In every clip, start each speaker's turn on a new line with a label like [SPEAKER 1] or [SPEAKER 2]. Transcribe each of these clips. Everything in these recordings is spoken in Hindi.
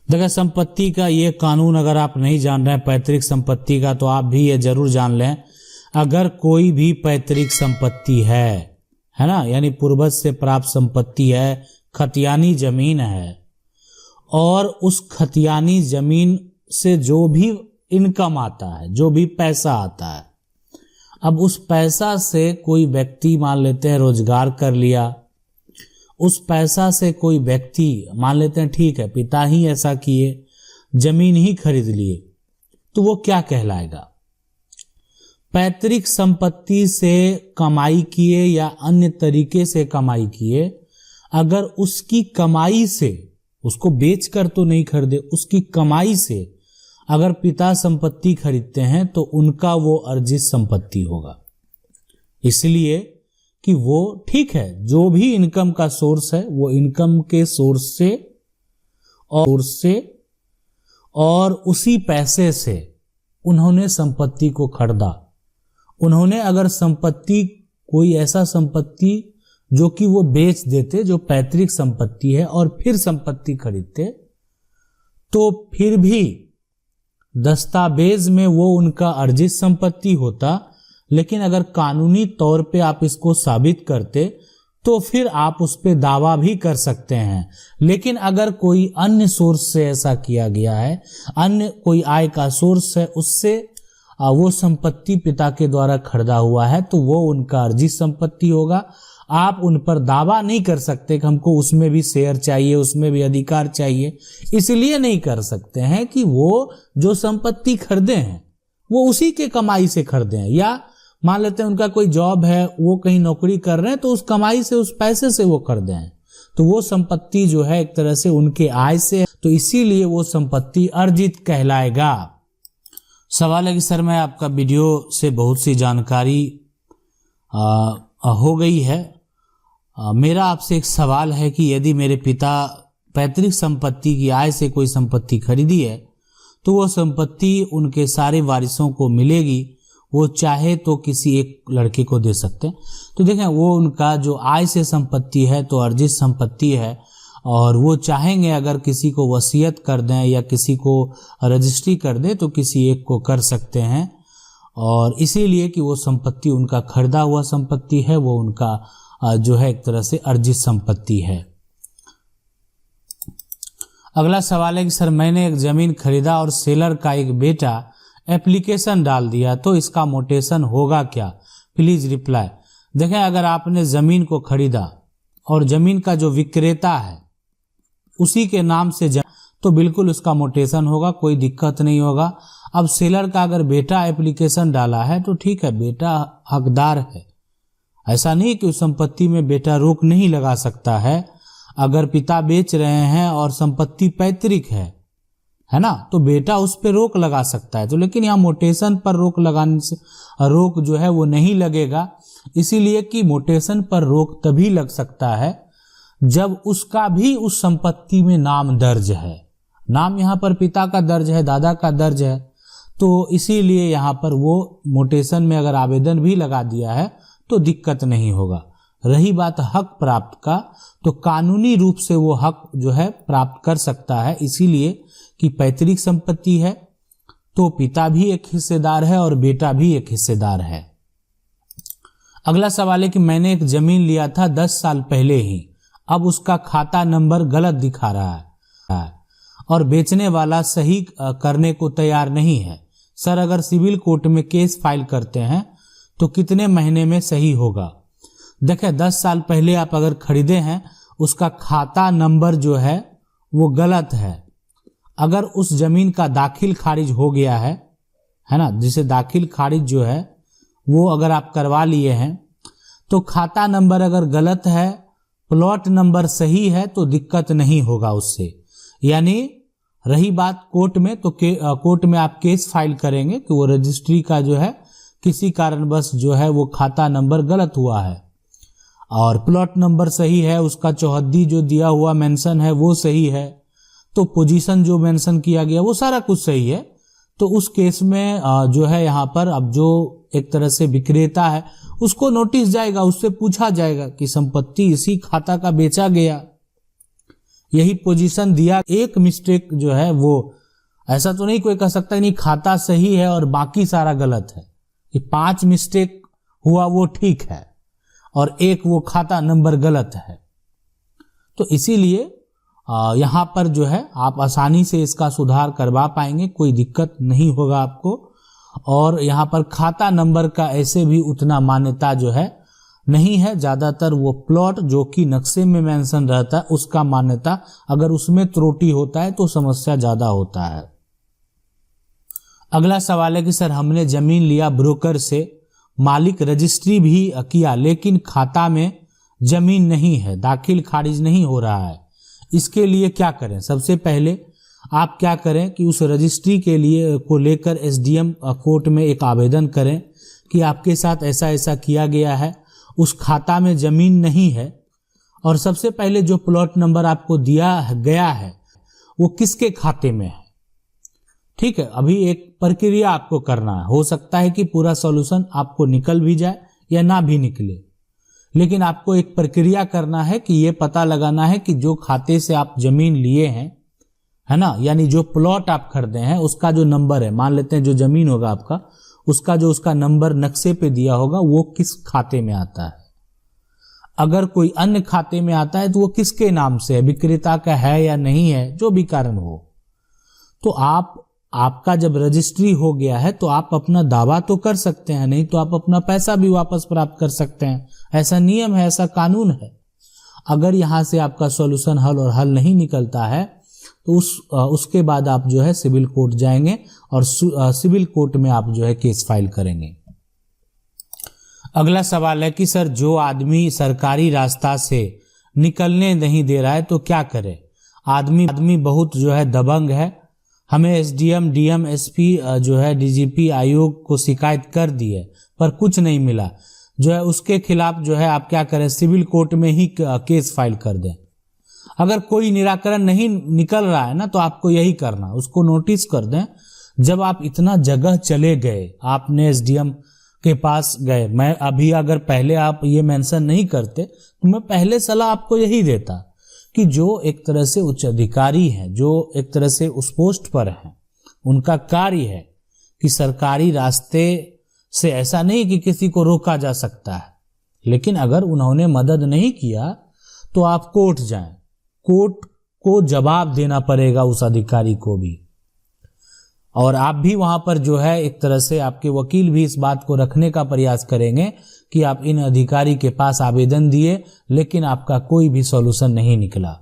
[SPEAKER 1] देखिए, संपत्ति का ये कानून अगर आप नहीं जान रहे हैं पैतृक संपत्ति का, तो आप भी ये जरूर जान लें, अगर कोई भी पैतृक संपत्ति है ना, यानी पूर्वज से प्राप्त संपत्ति है, खतियानी जमीन है, और उस खतियानी जमीन से जो भी इनकम आता है, जो भी पैसा आता है, अब उस पैसा से कोई व्यक्ति मान लेते हैं रोजगार कर लिया, उस पैसा से कोई व्यक्ति मान लेते हैं ठीक है पिता ही ऐसा किए, जमीन ही खरीद लिए, तो वो क्या कहलाएगा? पैतृक संपत्ति से कमाई किए या अन्य तरीके से कमाई किए, अगर उसकी कमाई से, उसको बेचकर तो नहीं खरीदे, उसकी कमाई से अगर पिता संपत्ति खरीदते हैं तो उनका वो अर्जित संपत्ति होगा। इसलिए कि वो ठीक है, जो भी इनकम का सोर्स है वो इनकम के सोर्स से और उसी पैसे से उन्होंने संपत्ति को खरीदा। उन्होंने अगर संपत्ति, कोई ऐसा संपत्ति जो कि वो बेच देते, जो पैतृक संपत्ति है, और फिर संपत्ति खरीदते, तो फिर भी दस्तावेज में वो उनका अर्जित संपत्ति होता, लेकिन अगर कानूनी तौर पे आप इसको साबित करते तो फिर आप उस पे दावा भी कर सकते हैं। लेकिन अगर कोई अन्य सोर्स से ऐसा किया गया है, अन्य कोई आय का सोर्स है, उससे वो संपत्ति पिता के द्वारा खरीदा हुआ है, तो वो उनका अर्जित संपत्ति होगा। आप उन पर दावा नहीं कर सकते कि हमको उसमें भी शेयर चाहिए, उसमें भी अधिकार चाहिए। इसलिए नहीं कर सकते हैं कि वो जो संपत्ति खरीदे हैं वो उसी के कमाई से खरीदे हैं, या मान लेते हैं उनका कोई जॉब है, वो कहीं नौकरी कर रहे हैं, तो उस कमाई से, उस पैसे से वो खरीदे हैं, तो वो संपत्ति जो है एक तरह से उनके आय से, तो इसीलिए वो संपत्ति अर्जित कहलाएगा। सवाल है कि सर मैं आपका वीडियो से बहुत सी जानकारी हो गई है, मेरा आपसे एक सवाल है कि यदि मेरे पिता पैतृक संपत्ति की आय से कोई संपत्ति खरीदी है तो वो संपत्ति उनके सारे वारिसों को मिलेगी, वो चाहे तो किसी एक लड़के को दे सकते हैं। तो देखें, वो उनका जो आय से संपत्ति है तो अर्जित संपत्ति है, और वो चाहेंगे अगर किसी को वसीयत कर दें या किसी को रजिस्ट्री कर दें तो किसी एक को कर सकते हैं, और इसीलिए कि वो संपत्ति उनका खरीदा हुआ संपत्ति है, वो उनका जो है एक तरह से अर्जित संपत्ति है। अगला सवाल है कि सर मैंने एक जमीन खरीदा और सेलर का एक बेटा एप्लीकेशन डाल दिया, तो इसका मोटेशन होगा क्या? Please reply. देखें, अगर आपने जमीन को खरीदा और जमीन का जो विक्रेता है उसी के नाम से तो बिल्कुल उसका मोटेशन होगा, कोई दिक्कत नहीं होगा। अब सेलर का अगर बेटा एप्लीकेशन डाला है तो ठीक है, बेटा हकदार है, ऐसा नहीं कि उस संपत्ति में बेटा रोक नहीं लगा सकता है। अगर पिता बेच रहे हैं और संपत्ति पैतृक है ना, तो बेटा उस पर रोक लगा सकता है। तो लेकिन यहाँ मोटेशन पर रोक लगाने से रोक जो है वो नहीं लगेगा, इसीलिए कि मोटेशन पर रोक तभी लग सकता है जब उसका भी उस संपत्ति में नाम दर्ज है। नाम यहाँ पर पिता का दर्ज है, दादा का दर्ज है, तो इसीलिए यहाँ पर वो मोटेशन में अगर आवेदन भी लगा दिया है तो दिक्कत नहीं होगा। रही बात हक प्राप्त का, तो कानूनी रूप से वो हक जो है प्राप्त कर सकता है, इसीलिए कि पैतृक संपत्ति है तो पिता भी एक हिस्सेदार है और बेटा भी एक हिस्सेदार है। अगला सवाल है कि मैंने एक जमीन लिया था 10 साल पहले ही, अब उसका खाता नंबर गलत दिखा रहा है और बेचने वाला सही करने को तैयार नहीं है। सर अगर सिविल कोर्ट में केस फाइल करते हैं तो कितने महीने में सही होगा? देखिए, 10 साल पहले आप अगर खरीदे हैं, उसका खाता नंबर जो है वो गलत है। अगर उस जमीन का दाखिल खारिज हो गया है ना, जिसे दाखिल खारिज जो है वो अगर आप करवा लिए हैं, तो खाता नंबर अगर गलत है, प्लॉट नंबर सही है, तो दिक्कत नहीं होगा उससे। यानी रही बात कोर्ट में, तो कोर्ट में आप केस फाइल करेंगे कि वो रजिस्ट्री का जो है किसी कारणवश जो है वो खाता नंबर गलत हुआ है और प्लॉट नंबर सही है, उसका चौहद्दी जो दिया हुआ मेंशन है वो सही है, तो पोजीशन जो मेंशन किया गया वो सारा कुछ सही है, तो उस केस में जो है यहाँ पर अब जो एक तरह से विक्रेता है उसको नोटिस जाएगा, उससे पूछा जाएगा कि संपत्ति इसी खाता का बेचा गया, यही पोजीशन दिया। एक मिस्टेक जो है वो ऐसा तो नहीं कोई कह सकता नहीं खाता सही है और बाकी सारा गलत है, कि 5 मिस्टेक हुआ वो ठीक है और एक वो खाता नंबर गलत है। तो इसीलिए यहाँ पर जो है आप आसानी से इसका सुधार करवा पाएंगे, कोई दिक्कत नहीं होगा आपको। और यहाँ पर खाता नंबर का ऐसे भी उतना मान्यता जो है नहीं है, ज्यादातर वो प्लॉट जो कि नक्शे में मेंशन रहता है उसका मान्यता, अगर उसमें त्रुटि होता है तो समस्या ज्यादा होता है। अगला सवाल है कि सर हमने जमीन लिया ब्रोकर से, मालिक रजिस्ट्री भी किया लेकिन खाता में जमीन नहीं है, दाखिल खारिज नहीं हो रहा है, इसके लिए क्या करें? सबसे पहले आप क्या करें कि उस रजिस्ट्री के लिए को लेकर एसडीएम कोर्ट में एक आवेदन करें कि आपके साथ ऐसा ऐसा किया गया है, उस खाता में जमीन नहीं है, और सबसे पहले जो प्लॉट नंबर आपको दिया गया है वो किसके खाते में है। ठीक है, अभी एक प्रक्रिया आपको करना है, हो सकता है कि पूरा सॉल्यूशन आपको निकल भी जाए या ना भी निकले, लेकिन आपको एक प्रक्रिया करना है कि ये पता लगाना है कि जो खाते से आप जमीन लिए हैं, है ना, यानी जो प्लॉट आप खरीदे हैं उसका जो नंबर है, मान लेते हैं जो जमीन होगा आपका उसका जो उसका नंबर नक्शे पे दिया होगा वो किस खाते में आता है। अगर कोई अन्य खाते में आता है तो वो किसके नाम से है, विक्रेता का है या नहीं है, जो भी कारण हो। तो आपका जब रजिस्ट्री हो गया है तो आप अपना दावा तो कर सकते हैं, नहीं तो आप अपना पैसा भी वापस प्राप्त कर सकते हैं, ऐसा नियम है, ऐसा कानून है। अगर यहां से आपका सॉल्यूशन हल नहीं निकलता है तो उसके बाद आप जो है सिविल कोर्ट जाएंगे और सिविल कोर्ट में आप जो है केस फाइल करेंगे। अगला सवाल है कि सर जो आदमी सरकारी रास्ता से निकलने नहीं दे रहा है तो क्या करे? आदमी बहुत जो है दबंग है, हमें एसडीएम, डीएम, एसपी जो है डीजीपी आयोग को शिकायत कर दी है पर कुछ नहीं मिला, जो है उसके खिलाफ जो है आप क्या करें, सिविल कोर्ट में ही केस फाइल कर दें। अगर कोई निराकरण नहीं निकल रहा है ना तो आपको यही करना, उसको नोटिस कर दें। जब आप इतना जगह चले गए, आपने एसडीएम के पास गए, मैं अभी अगर पहले आप ये मेंशन नहीं करते तो मैं पहले सलाह आपको यही देता कि जो एक तरह से उच्च अधिकारी हैं, जो एक तरह से उस पोस्ट पर हैं, उनका कार्य है कि सरकारी रास्ते से ऐसा नहीं कि किसी को रोका जा सकता है, लेकिन अगर उन्होंने मदद नहीं किया तो आप कोर्ट जाएं, कोर्ट को जवाब देना पड़ेगा उस अधिकारी को भी। और आप भी वहां पर जो है एक तरह से आपके वकील भी इस बात को रखने का प्रयास करेंगे कि आप इन अधिकारी के पास आवेदन दिए लेकिन आपका कोई भी सॉल्यूशन नहीं निकला,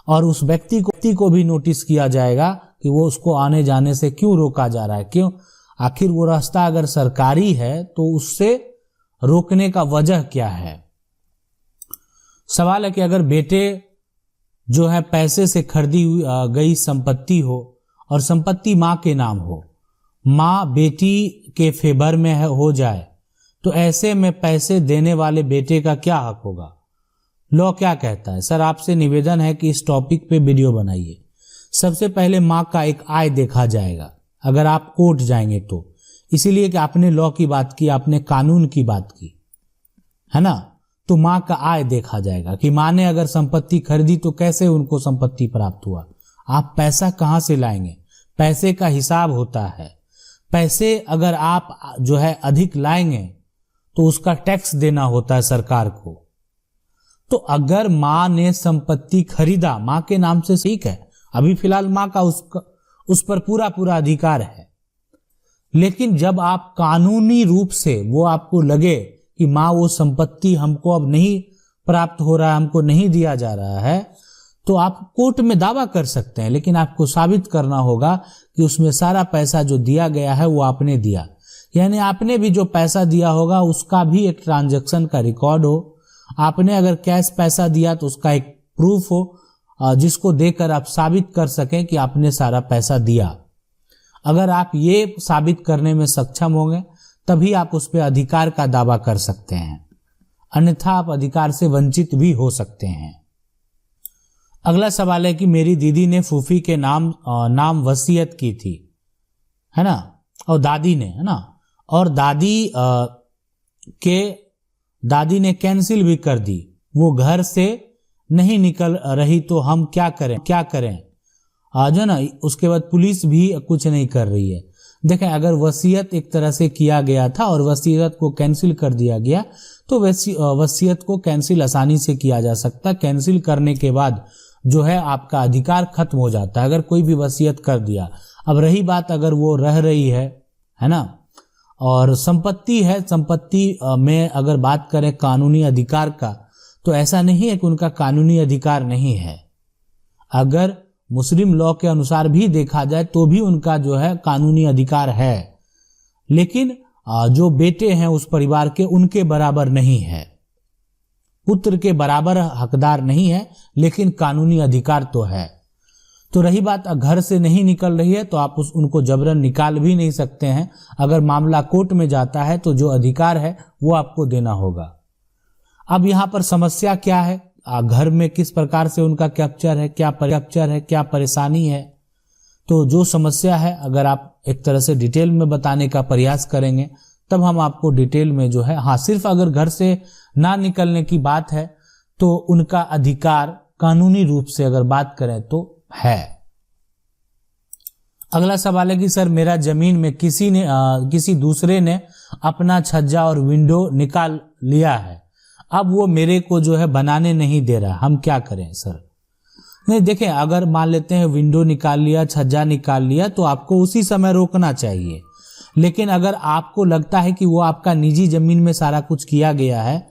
[SPEAKER 1] और उस व्यक्ति को भी नोटिस किया जाएगा कि वो उसको आने जाने से क्यों रोका जा रहा है, क्यों, आखिर वो रास्ता अगर सरकारी है तो उससे रोकने का वजह क्या है। सवाल है कि अगर बेटे जो है पैसे से खरीदी गई संपत्ति हो और संपत्ति मां के नाम हो, मां बेटी के फेवर में हो जाए तो ऐसे में पैसे देने वाले बेटे का क्या हक होगा? लॉ क्या कहता है? सर आपसे निवेदन है कि इस टॉपिक पे वीडियो बनाइए। सबसे पहले मां का एक आय देखा जाएगा अगर आप कोर्ट जाएंगे तो, इसीलिए कि आपने लॉ की बात की, आपने कानून की बात की, है ना, तो मां का आय देखा जाएगा कि मां ने अगर संपत्ति खरीदी तो कैसे उनको संपत्ति प्राप्त हुआ, आप पैसा कहां से लाएंगे, पैसे का हिसाब होता है। पैसे अगर आप जो है अधिक लाएंगे तो उसका टैक्स देना होता है सरकार को। तो अगर मां ने संपत्ति खरीदा मां के नाम से, ठीक है, अभी फिलहाल मां का उस पर पूरा अधिकार है, लेकिन जब आप कानूनी रूप से वो आपको लगे कि मां वो संपत्ति हमको अब नहीं प्राप्त हो रहा है, हमको नहीं दिया जा रहा है, तो आप कोर्ट में दावा कर सकते हैं, लेकिन आपको साबित करना होगा कि उसमें सारा पैसा जो दिया गया है वो आपने दिया, यानी आपने भी जो पैसा दिया होगा उसका भी एक ट्रांजैक्शन का रिकॉर्ड हो। आपने अगर कैश पैसा दिया तो उसका एक प्रूफ हो जिसको देकर आप साबित कर सकें कि आपने सारा पैसा दिया। अगर आप ये साबित करने में सक्षम होंगे तभी आप उस पर अधिकार का दावा कर सकते हैं, अन्यथा आप अधिकार से वंचित भी हो सकते हैं। अगला सवाल है कि मेरी दीदी ने फूफी के नाम वसीयत की थी, है ना, और दादी ने, है ना, और दादी ने कैंसिल भी कर दी, वो घर से नहीं निकल रही तो हम क्या करें जो ना, उसके बाद पुलिस भी कुछ नहीं कर रही है। देखें, अगर वसीयत एक तरह से किया गया था और वसीयत को कैंसिल कर दिया गया तो वसीयत को कैंसिल आसानी से किया जा सकता है। कैंसिल करने के बाद जो है आपका अधिकार खत्म हो जाता है अगर कोई भी वसीयत कर दिया। अब रही बात अगर वो रह रही है ना, और संपत्ति है, संपत्ति में अगर बात करें कानूनी अधिकार का, तो ऐसा नहीं है कि उनका कानूनी अधिकार नहीं है। अगर मुस्लिम लॉ के अनुसार भी देखा जाए तो भी उनका जो है कानूनी अधिकार है, लेकिन जो बेटे हैं उस परिवार के, उनके बराबर नहीं है, पुत्र के बराबर हकदार नहीं है, लेकिन कानूनी अधिकार तो है। तो रही बात घर से नहीं निकल रही है तो आप उनको जबरन निकाल भी नहीं सकते हैं। अगर मामला कोर्ट में जाता है तो जो अधिकार है वो आपको देना होगा। अब यहाँ पर समस्या क्या है, घर में किस प्रकार से उनका कैप्चर है, क्या परेशानी है। तो जो समस्या है अगर आप एक तरह से डिटेल में बताने का प्रयास करेंगे तब हम आपको डिटेल में जो है, हाँ, सिर्फ अगर घर से ना निकलने की बात है तो उनका अधिकार कानूनी रूप से अगर बात करें तो है। अगला सवाल है कि सर मेरा जमीन में किसी दूसरे ने अपना छज्जा और विंडो निकाल लिया है, अब वो मेरे को जो है बनाने नहीं दे रहा, हम क्या करें सर। नहीं, देखें, अगर मान लेते हैं विंडो निकाल लिया, छज्जा निकाल लिया, तो आपको उसी समय रोकना चाहिए। लेकिन अगर आपको लगता है कि वो आपका निजी जमीन में सारा कुछ किया गया है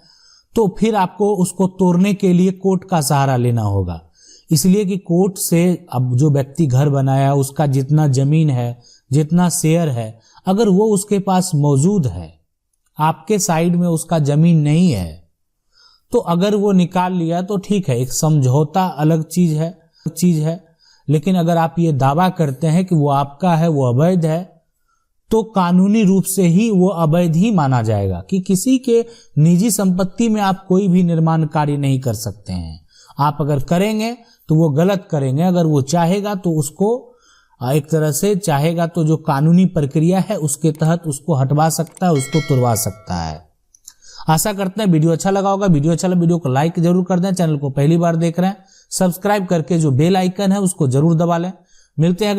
[SPEAKER 1] तो फिर आपको उसको तोड़ने के लिए कोर्ट का सहारा लेना होगा। इसलिए कि कोर्ट से अब जो व्यक्ति घर बनाया उसका जितना जमीन है, जितना शेयर है, अगर वो उसके पास मौजूद है, आपके साइड में उसका जमीन नहीं है, तो अगर वो निकाल लिया तो ठीक है, एक समझौता अलग चीज है। लेकिन अगर आप ये दावा करते हैं कि वो आपका है, वो अवैध है, तो कानूनी रूप से ही वो अवैध ही माना जाएगा कि किसी के निजी संपत्ति में आप कोई भी निर्माण कार्य नहीं कर सकते हैं। आप अगर करेंगे तो वो गलत करेंगे। अगर वो चाहेगा तो उसको एक तरह से चाहेगा तो जो कानूनी प्रक्रिया है उसके तहत उसको हटवा सकता है, उसको तुड़वा सकता है। आशा करते हैं वीडियो अच्छा लगा होगा। वीडियो को लाइक जरूर कर दें। चैनल को पहली बार देख रहे हैं, सब्सक्राइब करके जो बेल आइकन है उसको जरूर दबा लें। मिलते हैं अगले